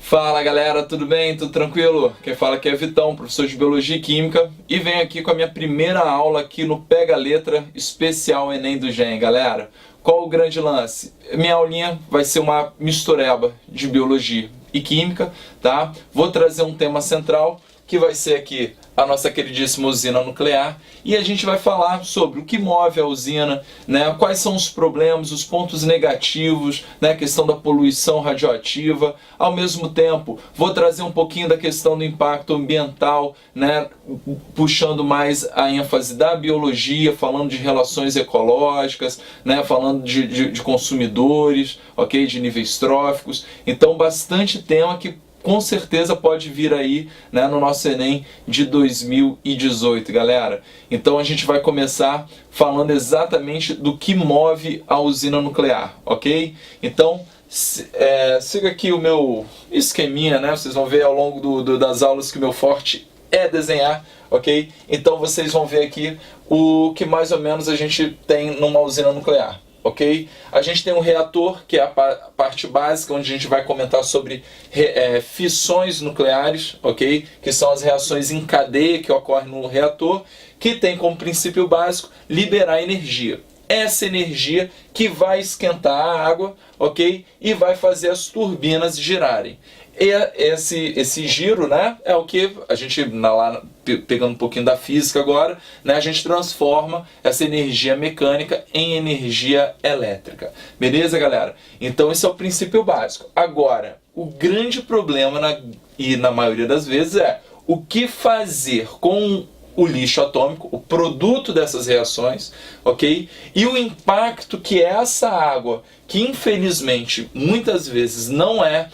Fala galera, tudo bem? Tudo tranquilo? Quem fala aqui é Vitão, professor de Biologia e Química, e venho aqui com a minha primeira aula aqui no Pega Letra Especial Enem do Gen, galera. Qual o grande lance? Minha aulinha vai ser uma mistureba de Biologia e Química, tá? Vou trazer um tema central, que vai ser aqui a nossa queridíssima usina nuclear, e a gente vai falar sobre o que move a usina, né, quais são os problemas, os pontos negativos, né, a questão da poluição radioativa. Ao mesmo tempo, vou trazer um pouquinho da questão do impacto ambiental, né, puxando mais a ênfase da biologia, falando de relações ecológicas, né, falando de consumidores, ok, de níveis tróficos. Então, bastante tema que com certeza pode vir aí, né, no nosso Enem de 2018, galera. Então a gente vai começar falando exatamente do que move a usina nuclear, ok? Então siga aqui o meu esqueminha, né? Vocês vão ver ao longo das aulas que o meu forte é desenhar, ok? Então vocês vão ver aqui o que mais ou menos a gente tem numa usina nuclear. Ok? A gente tem um reator, que é a parte básica, onde a gente vai comentar sobre fissões nucleares, ok? Que são as reações em cadeia que ocorrem no reator, que tem como princípio básico liberar energia. Essa energia que vai esquentar a água, ok? E vai fazer as turbinas girarem. E esse giro, né, é o que a gente, pegando um pouquinho da física agora, né, a gente transforma essa energia mecânica em energia elétrica. Beleza, galera? Então esse é o princípio básico. Agora, o grande problema, na maioria das vezes, é o que fazer com o lixo atômico, o produto dessas reações, ok? E o impacto que essa água, que infelizmente muitas vezes não é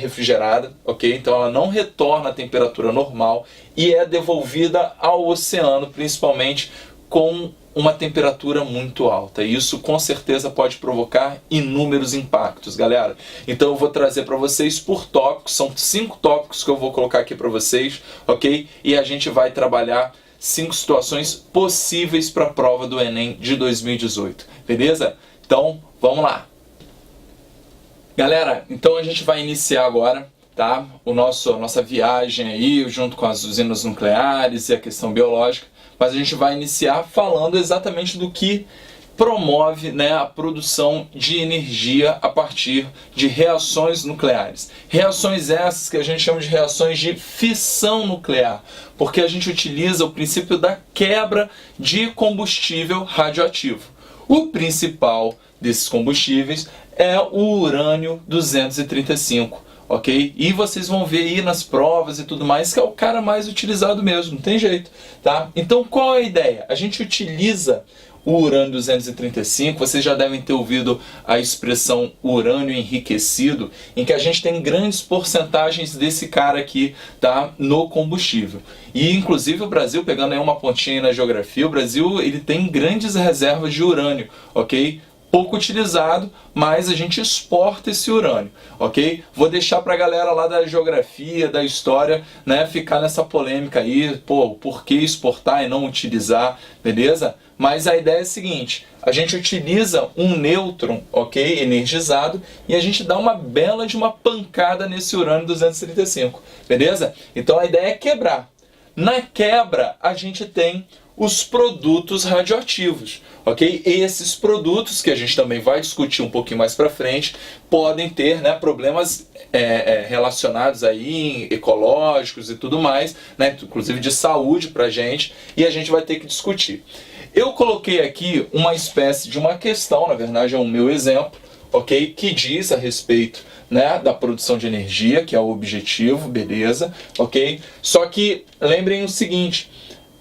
refrigerada, ok? Então ela não retorna à temperatura normal e é devolvida ao oceano, principalmente com uma temperatura muito alta. E isso com certeza pode provocar inúmeros impactos, galera. Então eu vou trazer para vocês por tópicos, são 5 tópicos que eu vou colocar aqui para vocês, ok? E a gente vai trabalhar 5 situações possíveis para a prova do Enem de 2018, beleza? Então vamos lá. Galera, então a gente vai iniciar agora, tá? A nossa viagem aí, junto com as usinas nucleares e a questão biológica, mas a gente vai iniciar falando exatamente do que promove, né, a produção de energia a partir de reações nucleares. Reações essas que a gente chama de reações de fissão nuclear, porque a gente utiliza o princípio da quebra de combustível radioativo. O principal desses combustíveis é o urânio 235, ok? E vocês vão ver aí nas provas e tudo mais que é o cara mais utilizado mesmo, não tem jeito, tá? Então qual é a ideia? A gente utiliza o urânio 235, vocês já devem ter ouvido a expressão urânio enriquecido, em que a gente tem grandes porcentagens desse cara aqui, tá, no combustível. E inclusive o Brasil, pegando aí uma pontinha na geografia, o Brasil ele tem grandes reservas de urânio, ok? Pouco utilizado, mas a gente exporta esse urânio, ok? Vou deixar para a galera lá da geografia, da história, né, ficar nessa polêmica aí, pô, por que exportar e não utilizar, beleza? Mas a ideia é a seguinte, a gente utiliza um nêutron, ok, energizado, e a gente dá uma bela de uma pancada nesse urânio 235, beleza? Então a ideia é quebrar. Na quebra, a gente tem os produtos radioativos, ok? Esses produtos, que a gente também vai discutir um pouquinho mais para frente, podem ter, né, problemas relacionados aí, ecológicos e tudo mais, né, inclusive de saúde para a gente, e a gente vai ter que discutir. Eu coloquei aqui uma espécie de uma questão, na verdade é o meu exemplo, ok? Que diz a respeito, né, da produção de energia, que é o objetivo, beleza, ok? Só que lembrem o seguinte,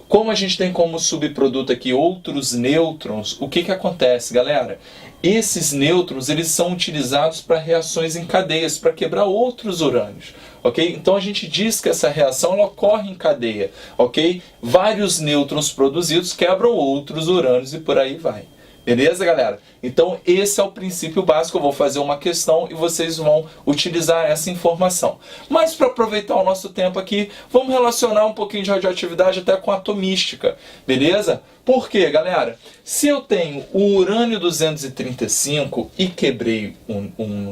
como a gente tem como subproduto aqui outros nêutrons, o que acontece, galera? Esses nêutrons eles são utilizados para reações em cadeias, para quebrar outros urânios, ok? Então a gente diz que essa reação ela ocorre em cadeia, ok? Vários nêutrons produzidos quebram outros urânios e por aí vai, Beleza, galera? Então esse é o princípio básico. Eu vou fazer uma questão e vocês vão utilizar essa informação. Mas para aproveitar o nosso tempo aqui, vamos relacionar um pouquinho de radioatividade até com atomística. Beleza? Por quê, galera? Se eu tenho o urânio 235 e quebrei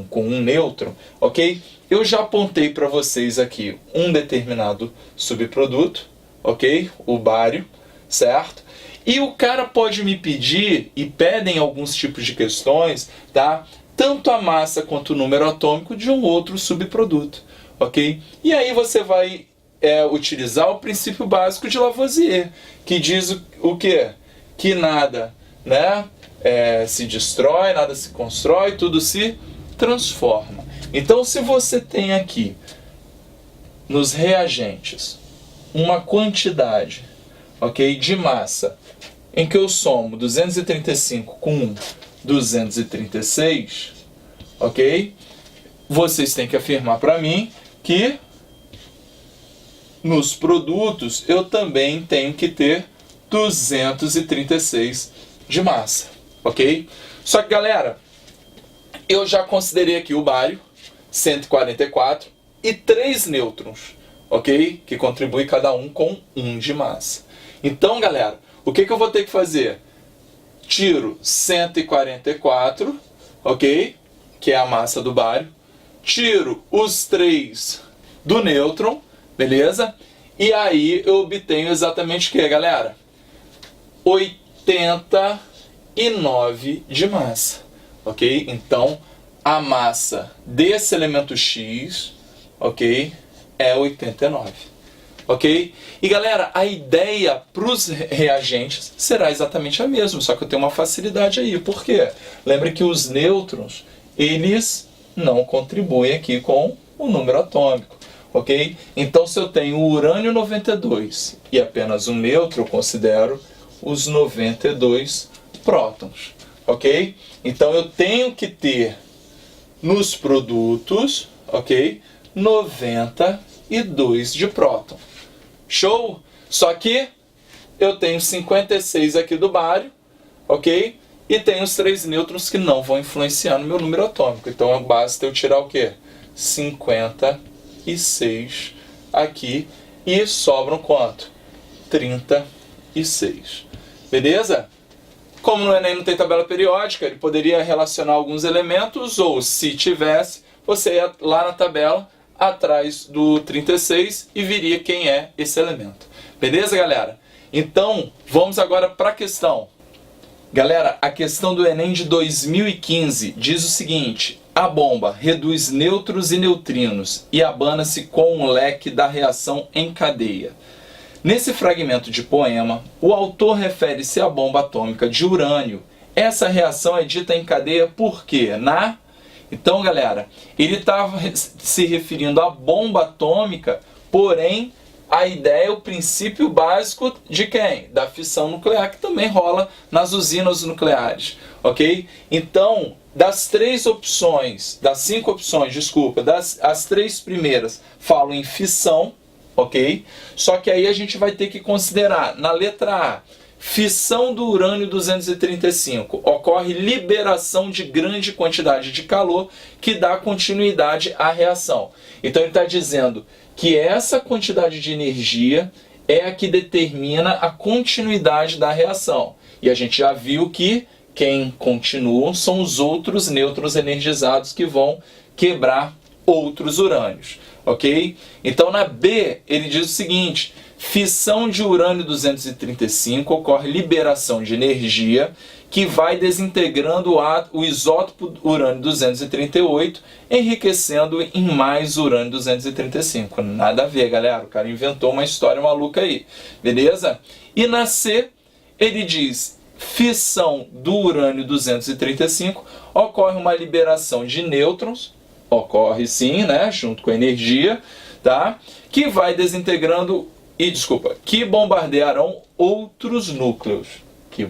com um nêutron, ok? Eu já apontei para vocês aqui um determinado subproduto, ok? O bário, certo? E o cara pode me pedir, e pedem alguns tipos de questões, tá? Tanto a massa quanto o número atômico de um outro subproduto, ok? E aí você vai utilizar o princípio básico de Lavoisier, que diz o quê? Que nada, né, se destrói, nada se constrói, tudo se transforma. Então, se você tem aqui, nos reagentes, uma quantidade, ok, de massa, em que eu somo 235 com 236, ok? Vocês têm que afirmar para mim que nos produtos eu também tenho que ter 236 de massa, ok? Só que, galera, eu já considerei aqui o bário, 144, e 3 nêutrons, ok? Que contribui cada um com 1 de massa. Então, galera, o que eu vou ter que fazer? Tiro 144, ok? Que é a massa do bário. Tiro os 3 do nêutron, beleza? E aí eu obtenho exatamente o que, galera? 89 de massa, ok? Então, a massa desse elemento X, ok, é 89. Ok? E galera, a ideia para os reagentes será exatamente a mesma, só que eu tenho uma facilidade aí. Por quê? Lembre que os nêutrons, eles não contribuem aqui com o número atômico. Ok? Então, se eu tenho o urânio 92 e apenas um nêutron, eu considero os 92 prótons. Ok? Então, eu tenho que ter nos produtos, ok, 92 de próton. Show? Só que eu tenho 56 aqui do bário, ok? E tenho os 3 nêutrons que não vão influenciar no meu número atômico. Então basta eu tirar o quê? 56 aqui e sobram quanto? 36. Beleza? Como no Enem não tem tabela periódica, ele poderia relacionar alguns elementos, ou se tivesse, você ia lá na tabela atrás do 36 e viria quem é esse elemento. Beleza, galera? Então, vamos agora para a questão. Galera, a questão do Enem de 2015 diz o seguinte: a bomba reduz nêutrons e neutrinos e abana-se com um leque da reação em cadeia. Nesse fragmento de poema, o autor refere-se à bomba atômica de urânio. Essa reação é dita em cadeia porque Então, galera, ele estava se referindo à bomba atômica, porém, a ideia é o princípio básico de quem? Da fissão nuclear, que também rola nas usinas nucleares, ok? Então, das 5 opções, desculpa, as 3 primeiras falam em fissão, ok? Só que aí a gente vai ter que considerar, na letra A, fissão do urânio 235. Ocorre liberação de grande quantidade de calor que dá continuidade à reação. Então ele está dizendo que essa quantidade de energia é a que determina a continuidade da reação. E a gente já viu que quem continua são os outros nêutrons energizados que vão quebrar outros urânios. Ok? Então na B ele diz o seguinte: fissão de urânio 235, ocorre liberação de energia que vai desintegrando o isótopo urânio 238, enriquecendo em mais urânio 235. Nada a ver, galera, o cara inventou uma história maluca aí, beleza? E na C ele diz: fissão do urânio 235, ocorre uma liberação de nêutrons, ocorre sim, né, junto com a energia, tá? Que vai desintegrando que bombardearão outros núcleos. Que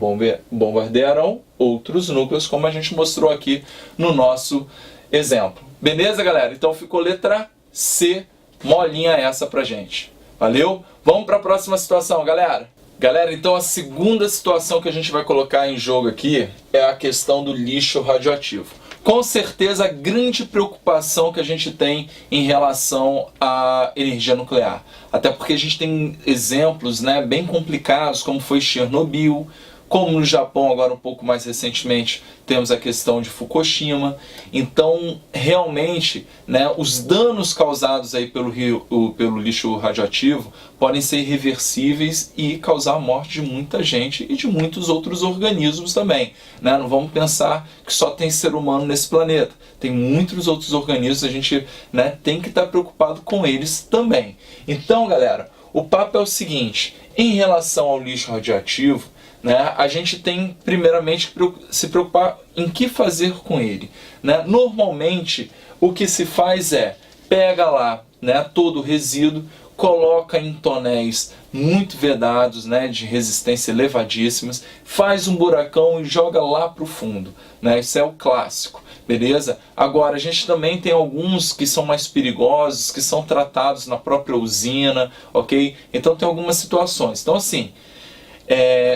bombardearão outros núcleos, como a gente mostrou aqui no nosso exemplo. Beleza, galera? Então ficou letra C, molinha essa pra gente. Valeu? Vamos para a próxima situação, galera. Galera, então a segunda situação que a gente vai colocar em jogo aqui é a questão do lixo radioativo. Com certeza a grande preocupação que a gente tem em relação à energia nuclear. Até porque a gente tem exemplos, né, bem complicados, como foi Chernobyl, como no Japão agora um pouco mais recentemente temos a questão de Fukushima. Então realmente, né, os danos causados aí pelo lixo radioativo podem ser irreversíveis e causar a morte de muita gente e de muitos outros organismos também, né? Não vamos pensar que só tem ser humano nesse planeta, tem muitos outros organismos, a gente, né, tem que estar preocupado com eles também. Então galera, o papo é o seguinte: em relação ao lixo radioativo, né, a gente tem primeiramente que se preocupar em que fazer com ele, né? Normalmente o que se faz é pega lá, né, todo o resíduo, coloca em tonéis muito vedados, né, de resistência elevadíssimas, faz um buracão e joga lá para o fundo, né? Isso é o clássico, beleza? Agora a gente também tem alguns que são mais perigosos, que são tratados na própria usina, ok? Então tem algumas situações. Então assim,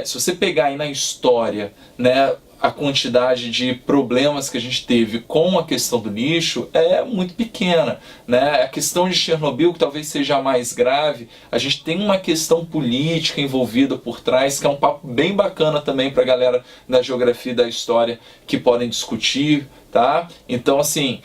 se você pegar aí na história, né, a quantidade de problemas que a gente teve com a questão do lixo é muito pequena, né? A questão de Chernobyl, que talvez seja a mais grave, a gente tem uma questão política envolvida por trás, que é um papo bem bacana também para a galera da geografia e da história que podem discutir, tá? Então assim,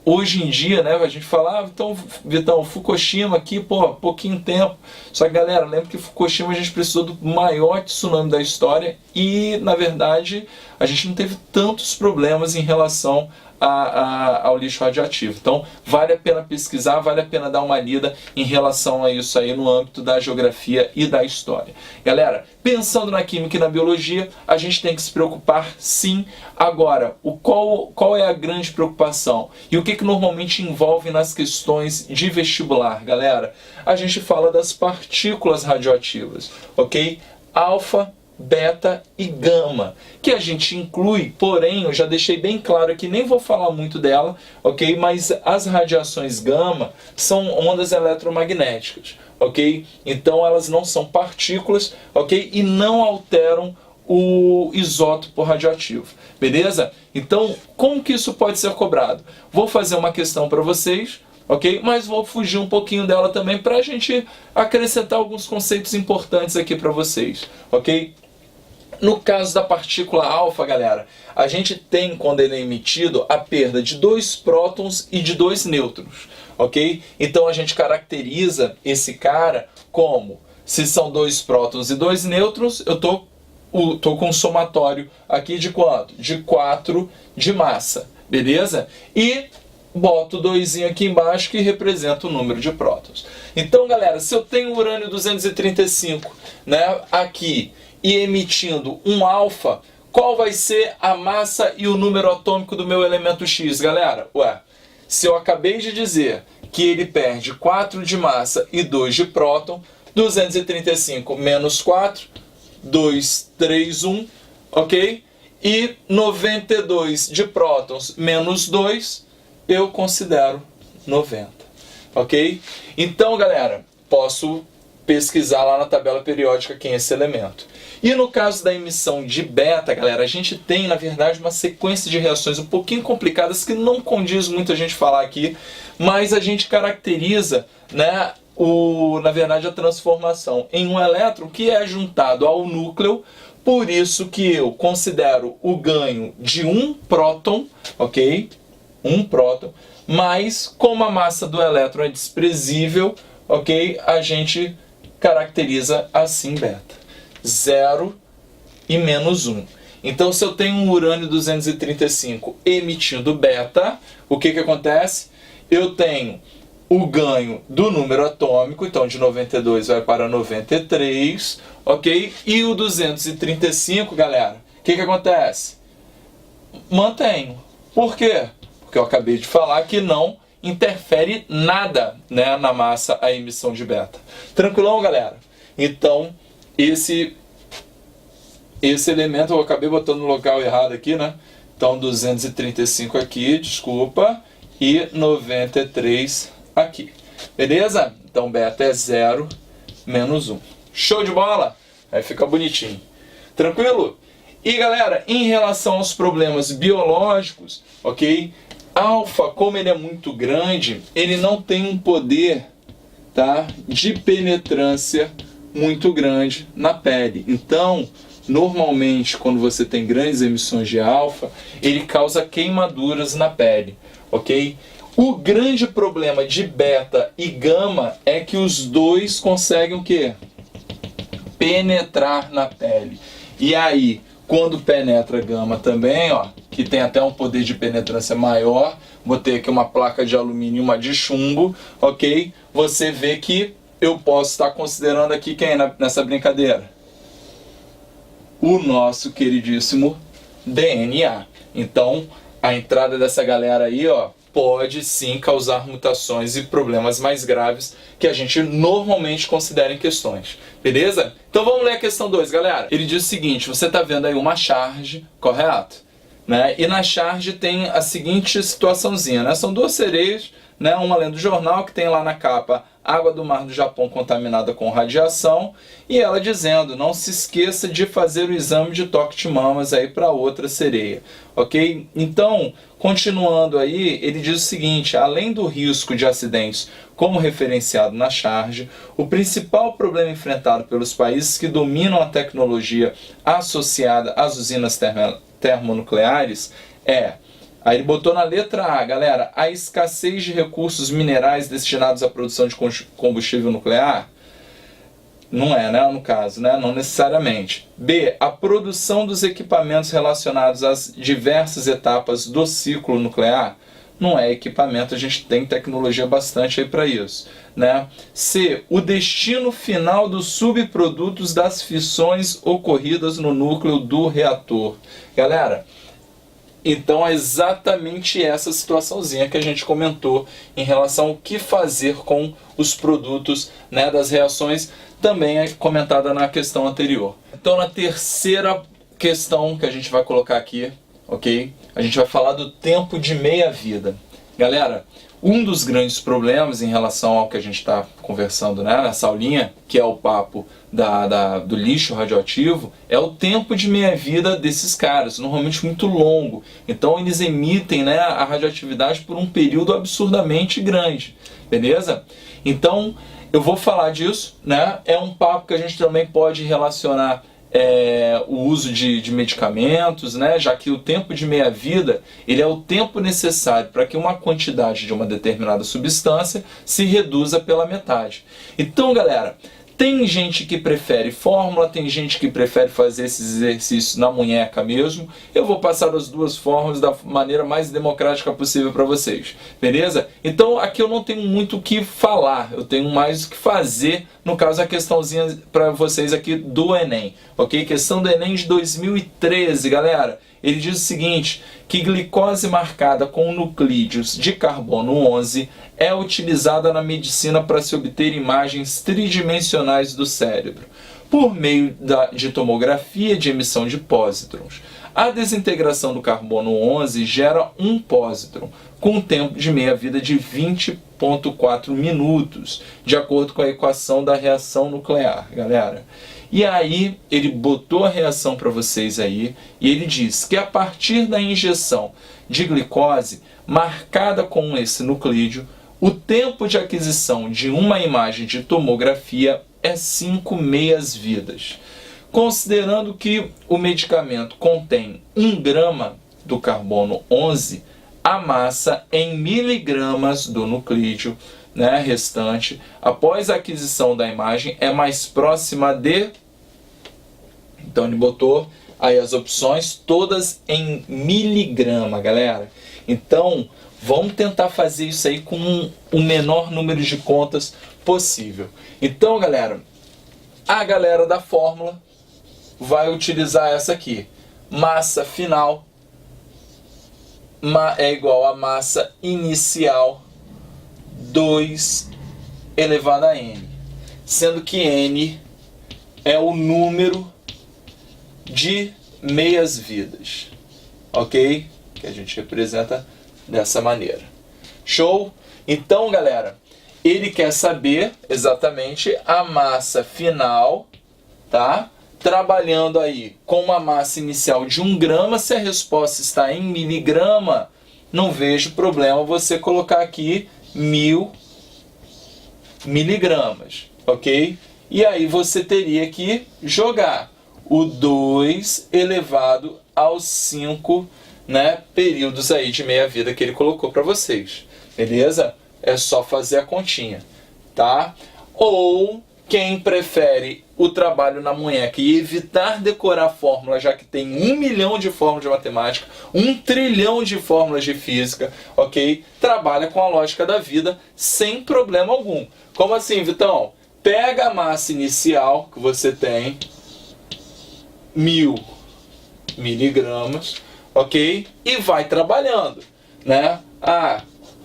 hoje em dia, né, a gente fala, então, Vitão, Fukushima aqui, pô, pouquinho tempo. Só que, galera, lembra que Fukushima a gente precisou do maior tsunami da história e, na verdade, a gente não teve tantos problemas em relação ao lixo radioativo. Então, vale a pena pesquisar, vale a pena dar uma lida em relação a isso aí no âmbito da geografia e da história. Galera, pensando na química e na biologia, a gente tem que se preocupar sim. Agora, qual é a grande preocupação? E o que normalmente envolve nas questões de vestibular, galera? A gente fala das partículas radioativas, ok? Alfa, beta e gama, que a gente inclui, porém, eu já deixei bem claro aqui, nem vou falar muito dela, ok? Mas as radiações gama são ondas eletromagnéticas, ok? Então elas não são partículas, ok? E não alteram o isótopo radioativo, beleza? Então, como que isso pode ser cobrado? Vou fazer uma questão para vocês, ok? Mas vou fugir um pouquinho dela também para a gente acrescentar alguns conceitos importantes aqui para vocês, ok? No caso da partícula alfa, galera, a gente tem, quando ele é emitido, a perda de 2 prótons e de 2 nêutrons, ok? Então a gente caracteriza esse cara como, se são 2 prótons e 2 nêutrons, eu tô com um somatório aqui de quanto? De 4 de massa, beleza? E boto o 2 aqui embaixo que representa o número de prótons. Então, galera, se eu tenho urânio 235, né, aqui, e emitindo um alfa, qual vai ser a massa e o número atômico do meu elemento X, galera? Ué, se eu acabei de dizer que ele perde 4 de massa e 2 de próton, 235 menos 4, 2, 3, 1, ok? E 92 de prótons menos 2, eu considero 90, ok? Então, galera, posso pesquisar lá na tabela periódica quem é esse elemento. E no caso da emissão de beta, galera, a gente tem, na verdade, uma sequência de reações um pouquinho complicadas que não condiz muito a gente falar aqui, mas a gente caracteriza, né, na verdade, a transformação em um elétron que é juntado ao núcleo. Por isso que eu considero o ganho de um próton, ok? Um próton, mas como a massa do elétron é desprezível, ok? A gente caracteriza assim beta. 0 e menos 1. Então, se eu tenho um urânio 235 emitindo beta, o que acontece? Eu tenho o ganho do número atômico, então de 92 vai para 93, ok? E o 235, galera, o que acontece? Mantenho. Por quê? Porque eu acabei de falar que não interfere nada, né, na massa a emissão de beta. Tranquilão, galera? Então, esse elemento eu acabei botando no local errado aqui, né? Então 235 aqui, desculpa, e 93 aqui. Beleza? Então beta é 0 menos 1. Show de bola? Aí fica bonitinho. Tranquilo? E galera, em relação aos problemas biológicos, ok? Alfa, como ele é muito grande, ele não tem um poder, tá, de penetrância muito grande na pele. Então, normalmente, quando você tem grandes emissões de alfa, ele causa queimaduras na pele, ok? O grande problema de beta e gama é que os dois conseguem o quê? Penetrar na pele. E aí, quando penetra gama também, ó, que tem até um poder de penetrância maior, botei aqui uma placa de alumínio e uma de chumbo, ok? Você vê que eu posso estar considerando aqui quem nessa brincadeira? O nosso queridíssimo DNA. Então, a entrada dessa galera aí, ó, pode sim causar mutações e problemas mais graves que a gente normalmente considera em questões. Beleza? Então vamos ler a questão 2, galera. Ele diz o seguinte, você está vendo aí uma charge, correto? Né? E na charge tem a seguinte situaçãozinha, né? São duas sereias, né? Uma lendo do jornal que tem lá na capa água do mar do Japão contaminada com radiação, e ela dizendo, não se esqueça de fazer o exame de toque de mamas aí para outra sereia, ok? Então, continuando aí, ele diz o seguinte, além do risco de acidentes como referenciado na charge, o principal problema enfrentado pelos países que dominam a tecnologia associada às usinas termonucleares é... Aí ele botou na letra A, galera, a escassez de recursos minerais destinados à produção de combustível nuclear? Não é, né, no caso, né? Não necessariamente. B, a produção dos equipamentos relacionados às diversas etapas do ciclo nuclear? Não é equipamento, a gente tem tecnologia bastante aí para isso, né? C, o destino final dos subprodutos das fissões ocorridas no núcleo do reator. Galera, então é exatamente essa situaçãozinha que a gente comentou em relação ao que fazer com os produtos, né, das reações, também é comentada na questão anterior. Então na terceira questão que a gente vai colocar aqui, ok? A gente vai falar do tempo de meia-vida. Galera, um dos grandes problemas em relação ao que a gente está conversando, né, nessa aulinha, que é o papo do lixo radioativo, é o tempo de meia-vida desses caras, normalmente muito longo. Então eles emitem, né, a radioatividade por um período absurdamente grande, beleza? Então eu vou falar disso, né? É um papo que a gente também pode relacionar o uso de medicamentos, né? Já que o tempo de meia-vida ele é o tempo necessário para que uma quantidade de uma determinada substância se reduza pela metade. Então, galera, tem gente que prefere fórmula, tem gente que prefere fazer esses exercícios na munheca mesmo. Eu vou passar as duas fórmulas da maneira mais democrática possível para vocês, beleza? Então aqui eu não tenho muito o que falar, eu tenho mais o que fazer, no caso a questãozinha para vocês aqui do Enem, ok? Questão do Enem de 2013, galera. Ele diz o seguinte, que glicose marcada com nuclídeos de carbono 11 é utilizada na medicina para se obter imagens tridimensionais do cérebro, por meio de tomografia de emissão de pósitrons. A desintegração do carbono 11 gera um pósitron, com um tempo de meia-vida de 20,4 minutos, de acordo com a equação da reação nuclear, galera. E aí ele botou a reação para vocês aí, e ele diz que a partir da injeção de glicose marcada com esse nuclídeo, o tempo de aquisição de uma imagem de tomografia é 5 meias-vidas. Considerando que o medicamento contém 1 grama do carbono 11, a massa em miligramas do nuclídeo, né, restante, após a aquisição da imagem, é mais próxima de... Então ele botou aí as opções todas em miligrama, galera. Então vamos tentar fazer isso aí com o menor número de contas possível. Então, galera, a galera da fórmula vai utilizar essa aqui. Massa final é igual a massa inicial 2 elevado a n, sendo que n é o número de meias-vidas, ok? Que a gente representa dessa maneira. Show? Então, galera, ele quer saber exatamente a massa final, tá? Trabalhando aí com uma massa inicial de 1 grama, se a resposta está em miligrama, não vejo problema você colocar aqui 1000 miligramas, ok? E aí você teria que jogar o 2 elevado aos 5, né, períodos aí de meia-vida que ele colocou para vocês, beleza? É só fazer a continha, tá? Ou quem prefere o trabalho na munheca e evitar decorar fórmula, já que tem 1 milhão de fórmulas de matemática, 1 trilhão de fórmulas de física, ok? Trabalha com a lógica da vida sem problema algum. Como assim, Vitão? Pega a massa inicial que você tem, 1000 miligramas, ok? E vai trabalhando, né? Ah,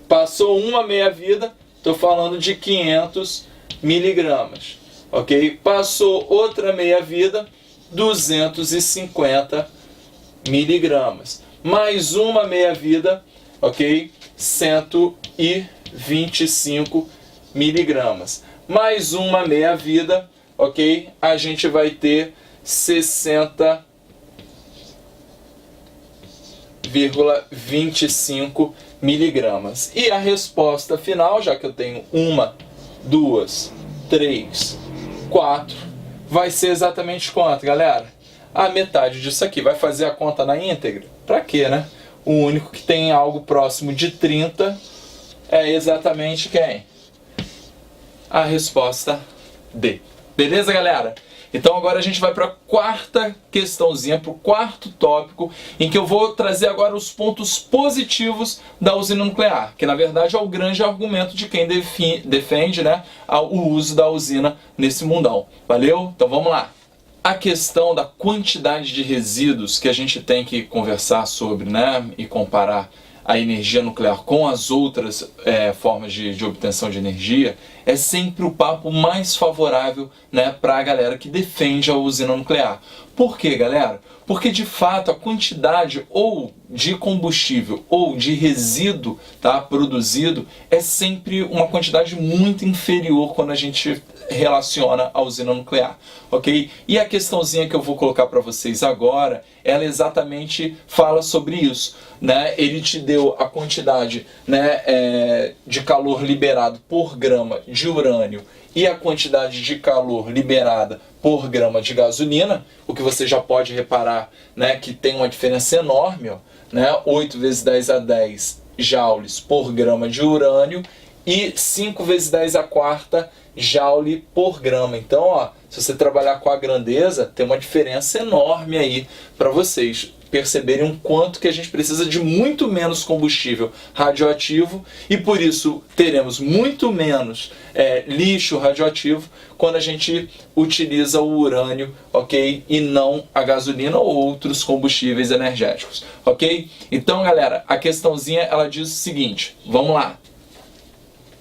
passou uma meia-vida, estou falando de 500 miligramas, ok? Passou outra meia-vida, 250 miligramas. Mais uma meia-vida, ok? 125 miligramas. Mais uma meia-vida, ok? A gente vai ter 60,25 miligramas. E a resposta final, já que eu tenho 1, 2, 3, 4, vai ser exatamente quanto, galera? A metade disso aqui. Vai fazer a conta na íntegra? Pra quê, né? O único que tem algo próximo de 30 é exatamente quem? A resposta D. Beleza, galera? Então agora a gente vai para a quarta questãozinha, para o quarto tópico, em que eu vou trazer agora os pontos positivos da usina nuclear, que na verdade é o grande argumento de quem defende, né, o uso da usina nesse mundão. Valeu? Então vamos lá. A questão da quantidade de resíduos que a gente tem que conversar sobre, né, e comparar a energia nuclear com as outras formas de obtenção de energia, é sempre o papo mais favorável, né, para a galera que defende a usina nuclear. Por quê, galera? Porque de fato a quantidade ou de combustível ou de resíduo, tá, produzido é sempre uma quantidade muito inferior quando a gente relaciona a usina nuclear, ok? E a questãozinha que eu vou colocar para vocês agora, ela exatamente fala sobre isso, né? Ele te deu a quantidade, né, de calor liberado por grama de urânio e a quantidade de calor liberada por grama de gasolina, o que você já pode reparar, né, que tem uma diferença enorme, ó, né? 8 vezes 10 a 10 joules por grama de urânio e 5 vezes 10 a quarta joule por grama. Então, ó, se você trabalhar com a grandeza, tem uma diferença enorme aí para vocês perceberem o quanto que a gente precisa de muito menos combustível radioativo e por isso teremos muito menos lixo radioativo quando a gente utiliza o urânio, ok? E não a gasolina ou outros combustíveis energéticos, ok? Então, galera, a questãozinha ela diz o seguinte, vamos lá.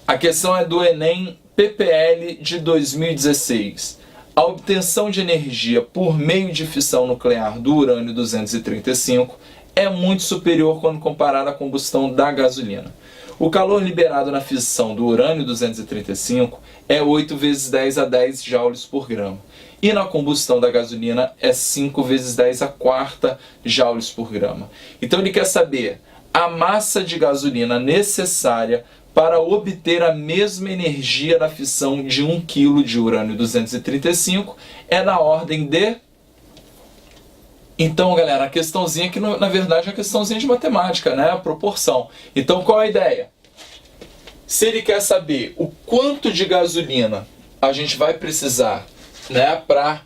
A questão é do Enem PPL de 2016. A obtenção de energia por meio de fissão nuclear do urânio 235 é muito superior quando comparada à combustão da gasolina. O calor liberado na fissão do urânio 235 é 8 vezes 10 a 10 joules por grama. E na combustão da gasolina é 5 vezes 10 a quarta joules por grama. Então ele quer saber a massa de gasolina necessária para obter a mesma energia da fissão de 1 kg de urânio 235 é na ordem de... Então, galera, a questãozinha que na verdade é uma questãozinha de matemática, né? A proporção. Então, qual a ideia? Se ele quer saber o quanto de gasolina a gente vai precisar, né, para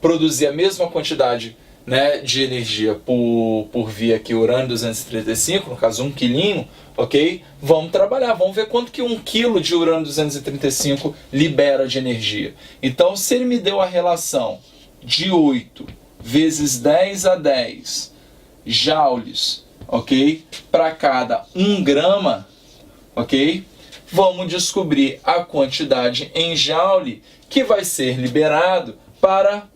produzir a mesma quantidade, né, de energia por via aqui urânio 235, no caso 1 quilinho, ok? Vamos trabalhar, vamos ver quanto que 1 kg de urânio 235 libera de energia. Então, se ele me deu a relação de 8 vezes 10 a 10 joules, ok? Para cada 1 grama, ok? Vamos descobrir a quantidade em joule que vai ser liberado para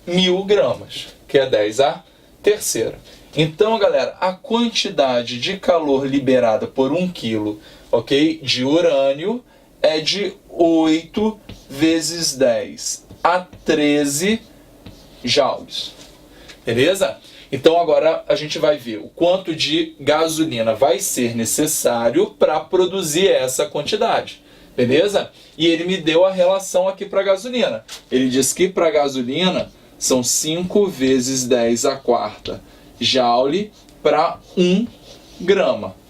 1000 gramas, que é 10 a terceira. Então, galera, a quantidade de calor liberada por 1 kg ok, de urânio é de 8 vezes 10 a 13 joules. Beleza? Então agora a gente vai ver o quanto de gasolina vai ser necessário para produzir essa quantidade. Beleza? E ele me deu a relação aqui para a gasolina. Ele diz que para a gasolina são 5 vezes 10 a quarta joule para 1 grama.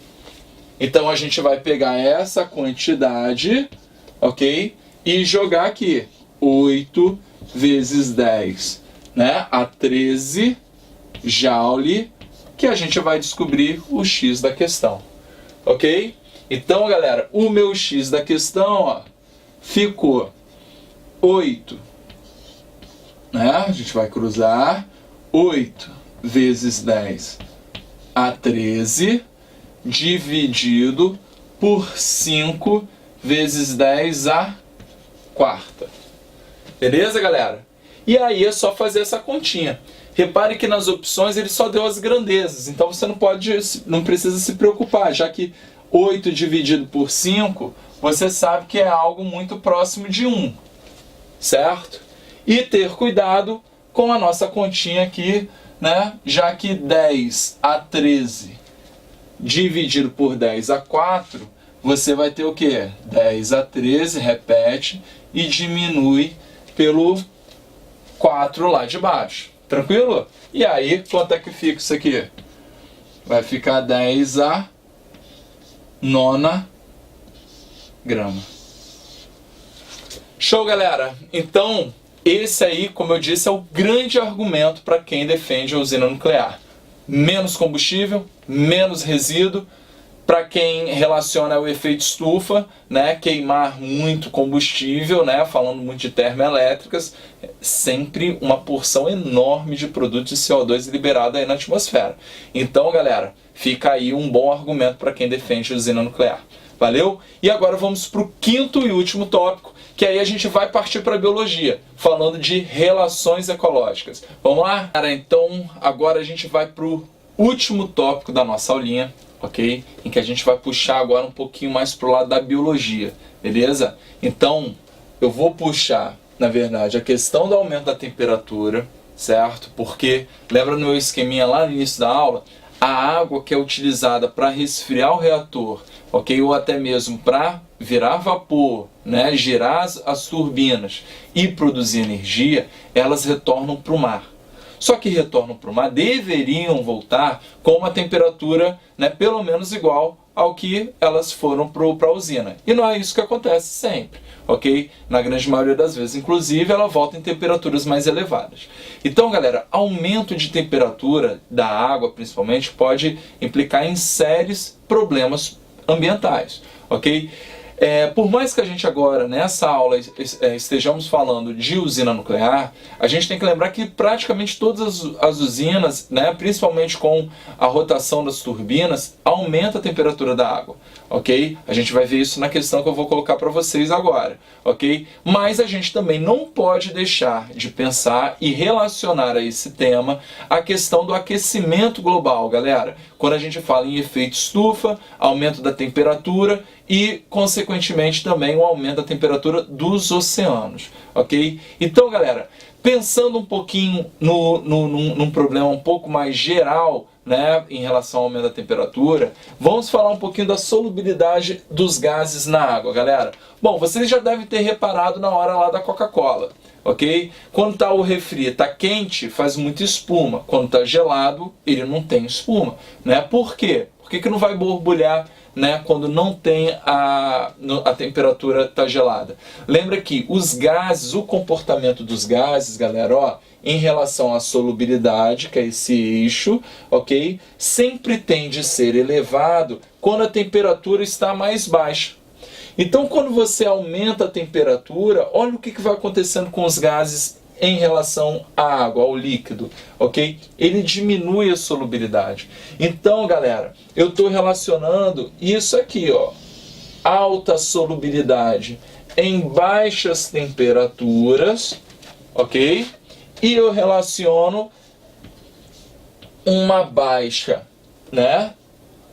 Então a gente vai pegar essa quantidade, ok? E jogar aqui 8 vezes 10, né? A 13 joule, que a gente vai descobrir o x da questão, ok? Então, galera, o meu x da questão, ó, ficou 8, né? A gente vai cruzar 8 vezes 10 a 13 dividido por 5 vezes 10 a quarta. Beleza, galera? E aí é só fazer essa continha. Repare que nas opções ele só deu as grandezas, então você não precisa se preocupar, já que 8 dividido por 5, você sabe que é algo muito próximo de 1, certo? E ter cuidado com a nossa continha aqui, né? Já que 10 a 13 dividido por 10 a 4, você vai ter o quê? 10 a 13, repete, e diminui pelo 4 lá de baixo. Tranquilo? E aí, quanto é que fica isso aqui? Vai ficar 10 a 9 grama. Show, galera? Então, esse aí, como eu disse, é o grande argumento para quem defende a usina nuclear. Menos combustível, menos resíduo. Para quem relaciona o efeito estufa, né, queimar muito combustível, né, falando muito de termoelétricas, sempre uma porção enorme de produtos de CO2 liberado aí na atmosfera. Então, galera, fica aí um bom argumento para quem defende a usina nuclear. Valeu? E agora vamos para o quinto e último tópico, que aí a gente vai partir para a biologia, falando de relações ecológicas. Vamos lá? Cara, então agora a gente vai para o último tópico da nossa aulinha, ok? Em que a gente vai puxar agora um pouquinho mais pro lado da biologia, beleza? Então, eu vou puxar, na verdade, a questão do aumento da temperatura, certo? Porque, lembra no meu esqueminha lá no início da aula? A água que é utilizada para resfriar o reator, ok? Ou até mesmo para virar vapor, né? Girar as turbinas e produzir energia, elas retornam para o mar. Só que retornam para o mar, deveriam voltar com uma temperatura, né, pelo menos igual ao que elas foram para a usina. E não é isso que acontece sempre, ok? Na grande maioria das vezes, inclusive, ela volta em temperaturas mais elevadas. Então, galera, aumento de temperatura da água, principalmente, pode implicar em sérios problemas ambientais, ok? Por mais que a gente agora, nessa aula, estejamos falando de usina nuclear, a gente tem que lembrar que praticamente todas as usinas, né, principalmente com a rotação das turbinas, aumenta a temperatura da água, ok? A gente vai ver isso na questão que eu vou colocar para vocês agora, ok? Mas a gente também não pode deixar de pensar e relacionar a esse tema a questão do aquecimento global, galera. Quando a gente fala em efeito estufa, aumento da temperatura e, consequentemente, também o aumento da temperatura dos oceanos, ok? Então, galera, pensando um pouquinho num problema um pouco mais geral, né, em relação ao aumento da temperatura, vamos falar um pouquinho da solubilidade dos gases na água, galera. Bom, vocês já devem ter reparado na hora lá da Coca-Cola, ok? Quando tá o refri, tá quente, faz muita espuma. Quando tá gelado, ele não tem espuma, né? Por quê? Por que não vai borbulhar, né, quando não tem a temperatura tá gelada? Lembra que os gases, o comportamento dos gases, galera, ó, em relação à solubilidade, que é esse eixo, ok? Sempre tende a ser elevado quando a temperatura está mais baixa. Então, quando você aumenta a temperatura, olha o que vai acontecendo com os gases em relação à água, ao líquido, ok? Ele diminui a solubilidade. Então, galera, eu estou relacionando isso aqui, ó, alta solubilidade em baixas temperaturas, ok? E eu relaciono uma baixa, né,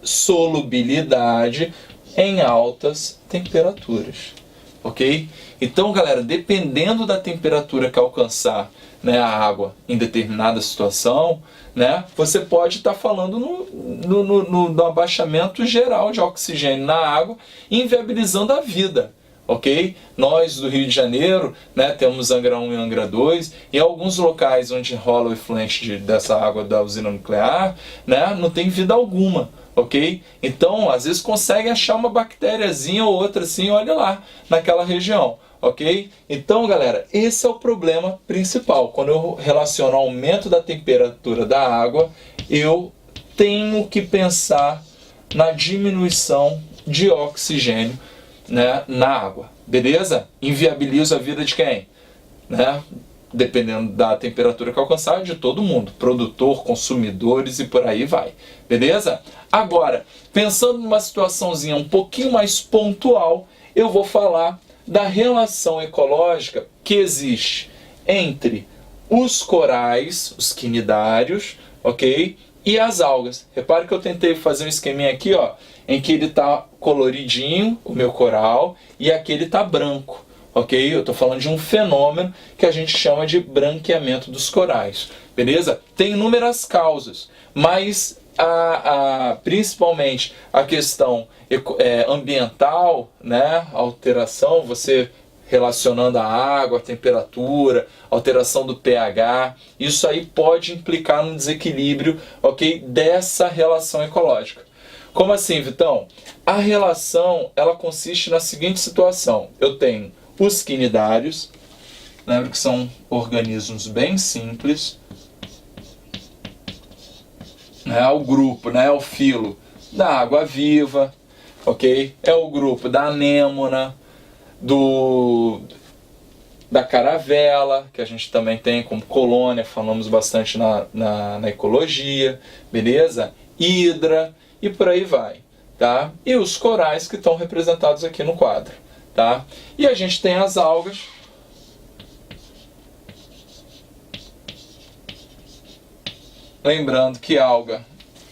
solubilidade em altas temperaturas, ok? Então, galera, dependendo da temperatura que alcançar, né, a água em determinada situação, né, você pode estar falando no abaixamento geral de oxigênio na água, inviabilizando a vida. Ok? Nós do Rio de Janeiro, né, temos Angra 1 e Angra 2, e em alguns locais onde rola o efluente dessa água da usina nuclear, né, não tem vida alguma, ok? Então, às vezes consegue achar uma bactériazinha ou outra assim, olha lá, naquela região, ok? Então, galera, esse é o problema principal. Quando eu relaciono o aumento da temperatura da água, eu tenho que pensar na diminuição de oxigênio, né, na água, beleza? Inviabiliza a vida de quem? Né? Dependendo da temperatura que alcançar, de todo mundo, produtor, consumidores e por aí vai, beleza? Agora, pensando numa situaçãozinha um pouquinho mais pontual, eu vou falar da relação ecológica que existe entre os corais, os quinidários, ok? E as algas. Repare que eu tentei fazer um esqueminha aqui, ó, em que ele está coloridinho, o meu coral, e aqui ele está branco, ok? Eu estou falando de um fenômeno que a gente chama de branqueamento dos corais, beleza? Tem inúmeras causas, mas principalmente a questão ambiental, né? A alteração, você relacionando a água, a temperatura, alteração do pH, isso aí pode implicar num desequilíbrio, ok, dessa relação ecológica. Como assim, Vitão? A relação, ela consiste na seguinte situação. Eu tenho os quinidários, lembra que são organismos bem simples, né? O grupo, né? O filo da água-viva, ok? É o grupo da anêmona, da caravela, que a gente também tem como colônia, falamos bastante na ecologia, beleza? Hidra, e por aí vai, tá? E os corais que estão representados aqui no quadro, tá? E a gente tem as algas, lembrando que alga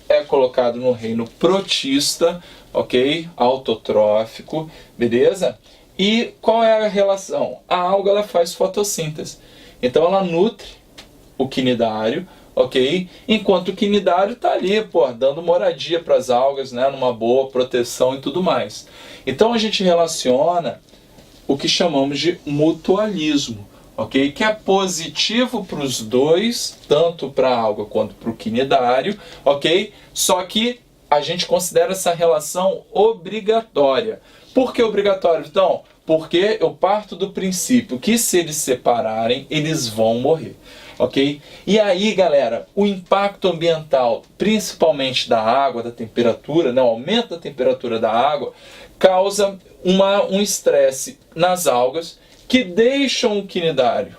é colocado no reino protista, ok? Autotrófico, beleza? E qual é a relação? A alga, ela faz fotossíntese, então ela nutre o quinidário, ok? Enquanto o quinidário está ali, pô, dando moradia para as algas, né, numa boa proteção e tudo mais. Então a gente relaciona o que chamamos de mutualismo, ok? Que é positivo para os dois, tanto para a alga quanto para o quinidário, ok? Só que a gente considera essa relação obrigatória. Por que obrigatório, então? Porque eu parto do princípio que se eles separarem, eles vão morrer. Ok? E aí, galera, o impacto ambiental, principalmente da água, da temperatura, né, o aumento da temperatura da água, causa um estresse nas algas que deixam o quinidário.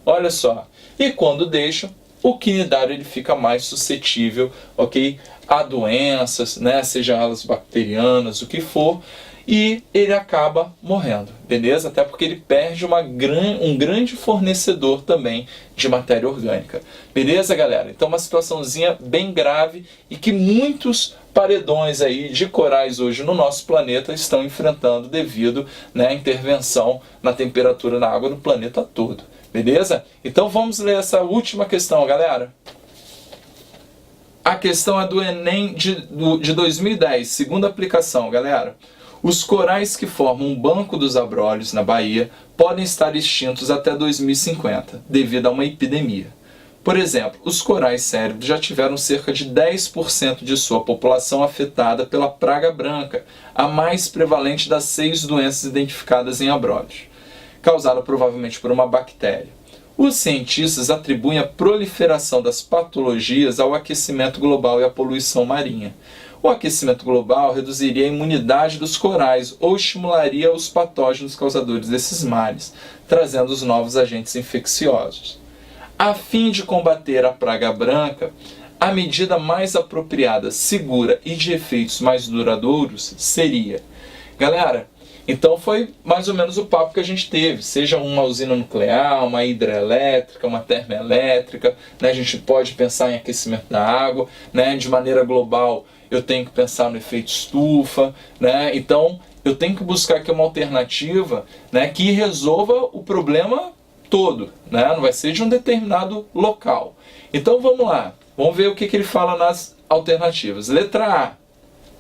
Olha só. E quando deixam, o quinidário ele fica mais suscetível, ok, a doenças, né, sejam elas bacterianas, o que for, e ele acaba morrendo, beleza? Até porque ele perde um grande fornecedor também de matéria orgânica. Beleza, galera? Então uma situaçãozinha bem grave e que muitos paredões aí de corais hoje no nosso planeta estão enfrentando devido, né, à intervenção na temperatura na água do planeta todo. Beleza? Então vamos ler essa última questão, galera. A questão é do Enem de 2010, segunda aplicação, galera. Os corais que formam um banco dos abrolhos na Bahia podem estar extintos até 2050, devido a uma epidemia. Por exemplo, os corais cérebros já tiveram cerca de 10% de sua população afetada pela praga branca, a mais prevalente das 6 doenças identificadas em abrolhos, causada provavelmente por uma bactéria. Os cientistas atribuem a proliferação das patologias ao aquecimento global e à poluição marinha. O aquecimento global reduziria a imunidade dos corais ou estimularia os patógenos causadores desses males, trazendo os novos agentes infecciosos. A fim de combater a praga branca, a medida mais apropriada, segura e de efeitos mais duradouros seria... Galera, Então foi mais ou menos o papo que a gente teve, seja uma usina nuclear, uma hidrelétrica, uma termoelétrica, né? A gente pode pensar em aquecimento da água, né? De maneira global eu tenho que pensar no efeito estufa, né? Então eu tenho que buscar aqui uma alternativa, né, que resolva o problema todo, né? Não vai ser de um determinado local. Então vamos lá, vamos ver o que ele fala nas alternativas. Letra A.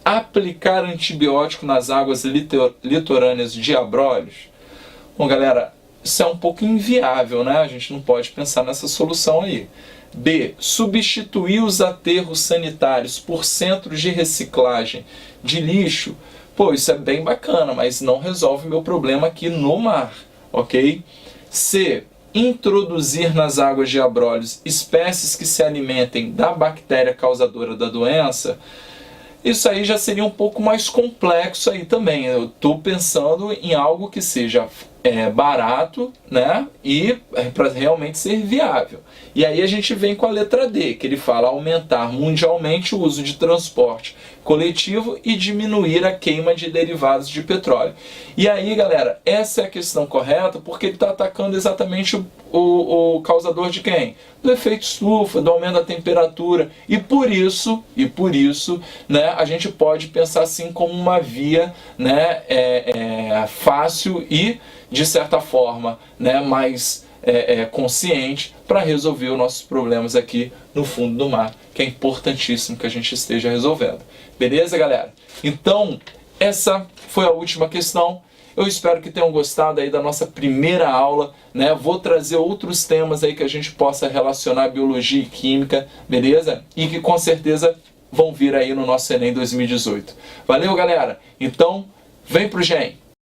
Aplicar antibiótico nas águas litorâneas de Abrolhos. Bom, galera, isso é um pouco inviável, né? A gente não pode pensar nessa solução aí. B. Substituir os aterros sanitários por centros de reciclagem de lixo. Pô, isso é bem bacana, mas não resolve meu problema aqui no mar, ok? C. Introduzir nas águas de Abrolhos espécies que se alimentem da bactéria causadora da doença. Isso aí já seria um pouco mais complexo aí também. Eu estou pensando em algo que seja barato, né? E para realmente ser viável. E aí a gente vem com a letra D, que ele fala aumentar mundialmente o uso de transporte coletivo e diminuir a queima de derivados de petróleo. E aí, galera, essa é a questão correta, porque ele está atacando exatamente o causador de quem? Do efeito estufa, do aumento da temperatura. E por isso, né, a gente pode pensar assim como uma via, né, fácil e, de certa forma, né, mais consciente para resolver os nossos problemas aqui no fundo do mar, que é importantíssimo que a gente esteja resolvendo. Beleza, galera? Então, essa foi a última questão. Eu espero que tenham gostado aí da nossa primeira aula, né? Vou trazer outros temas aí que a gente possa relacionar biologia e química, beleza? E que com certeza vão vir aí no nosso Enem 2018. Valeu, galera? Então, vem pro Gen!